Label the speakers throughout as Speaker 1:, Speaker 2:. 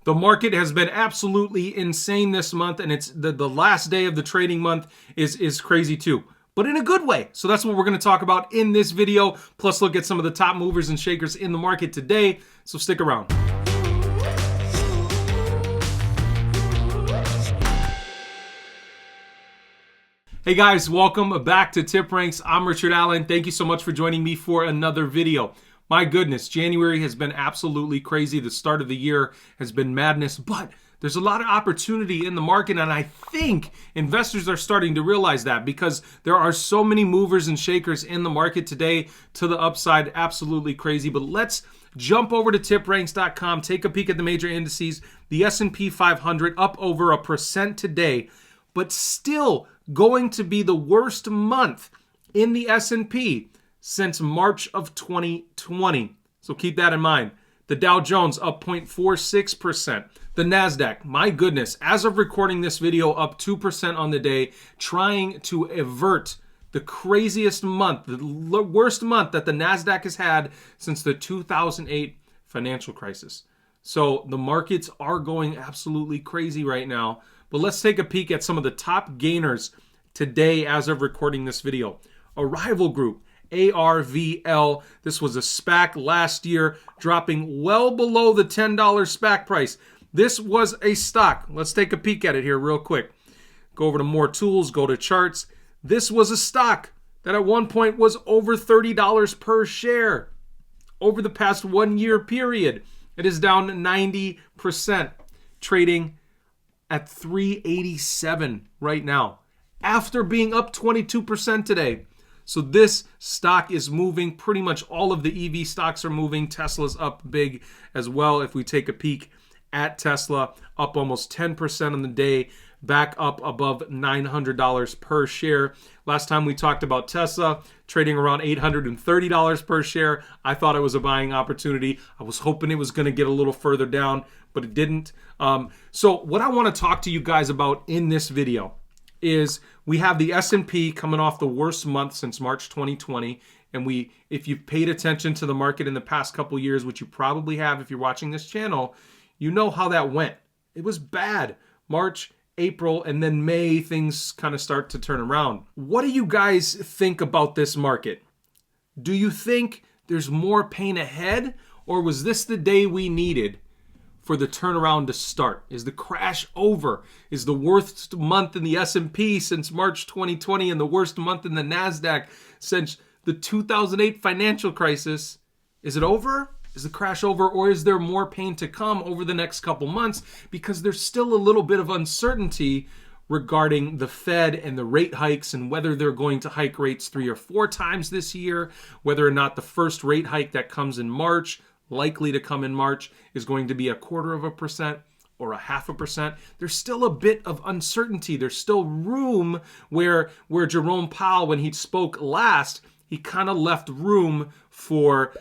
Speaker 1: The market has been absolutely insane this month, and it's the last day of the trading month is crazy too, but in a good way. So that's what we're going to talk about in this video, plus look at some of the top movers and shakers in the market today. So stick around. Hey guys, welcome back to TipRanks. I'm Richard Allen. Thank you so much for joining me for another video. My goodness, January has been absolutely crazy. The start of the year has been madness, but there's a lot of opportunity in the market, and I think investors are starting to realize that because there are so many movers and shakers in the market today to the upside. Absolutely crazy. But let's jump over to TipRanks.com, take a peek at the major indices. The S&P 500 up over 1% today, but still going to be the worst month in the S&P since March of 2020. So keep that in mind. The Dow Jones up 0.46%. The Nasdaq, my goodness, as of recording this video, up 2% on the day, trying to avert the craziest month, the worst month that the Nasdaq has had since the 2008 financial crisis. So the markets are going absolutely crazy right now. But let's take a peek at some of the top gainers today as of recording this video. Arrival Group, ARVL. This was a SPAC last year, dropping well below the $10 SPAC price. This was a stock. Let's take a peek at it here real quick. Go over to more tools, go to charts. This was a stock that at one point was over $30 per share. Over the past 1 year period, it is down 90%, trading at $387 right now, after being up 22% today. So this stock is moving. Pretty much all of the EV stocks are moving. Tesla's up big as well. If we take a peek at Tesla, up almost 10% on the day, back up above $900 per share. Last time we talked about Tesla, trading around $830 per share. I thought it was a buying opportunity. I was hoping it was going to get a little further down, but it didn't. So what I want to talk to you guys about in this video is we have the S&P coming off the worst month since March 2020. And if you've paid attention to the market in the past couple years, which you probably have if you're watching this channel, you know how that went. It was bad. March, April, and then May, things kind of start to turn around. What do you guys think about this market? Do you think there's more pain ahead, or was this the day we needed for the turnaround to start? Is the crash over? Is the worst month in the S&P since March 2020 and the worst month in the Nasdaq since the 2008 financial crisis? Is it over? Is the crash over, or is there more pain to come over the next couple months? Because there's still a little bit of uncertainty regarding the Fed and the rate hikes and whether they're going to hike rates 3 or 4 times this year, whether or not the first rate hike that comes in March, likely to come in March, is going to be 0.25% or 0.5%. There's still a bit of uncertainty. There's still room where Jerome Powell, when he spoke last, he kind of left room for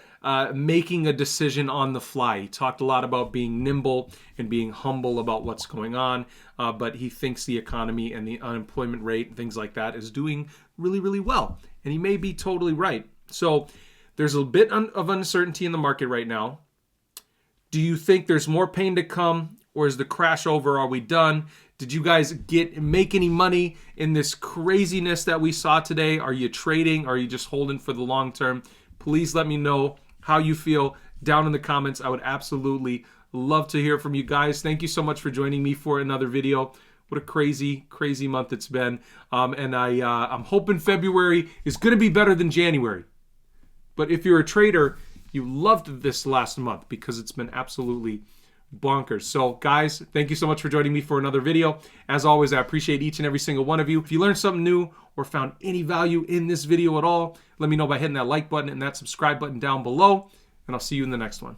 Speaker 1: making a decision on the fly. He talked a lot about being nimble and being humble about what's going on, but he thinks the economy and the unemployment rate and things like that is doing really, really well. And he may be totally right. So there's a bit of uncertainty in the market right now. Do you think there's more pain to come, or is the crash over? Are we done? Did you guys make any money in this craziness that we saw today? Are you trading? Are you just holding for the long term? Please let me know how you feel down in the comments. I would absolutely love to hear from you guys. Thank you so much for joining me for another video. What a crazy, crazy month it's been. And I'm hoping February is going to be better than January. But if you're a trader, you loved this last month because it's been absolutely bonkers. So guys, thank you so much for joining me for another video. As always, I appreciate each and every single one of you. If you learned something new or found any value in this video at all, let me know by hitting that like button and that subscribe button down below, and I'll see you in the next one.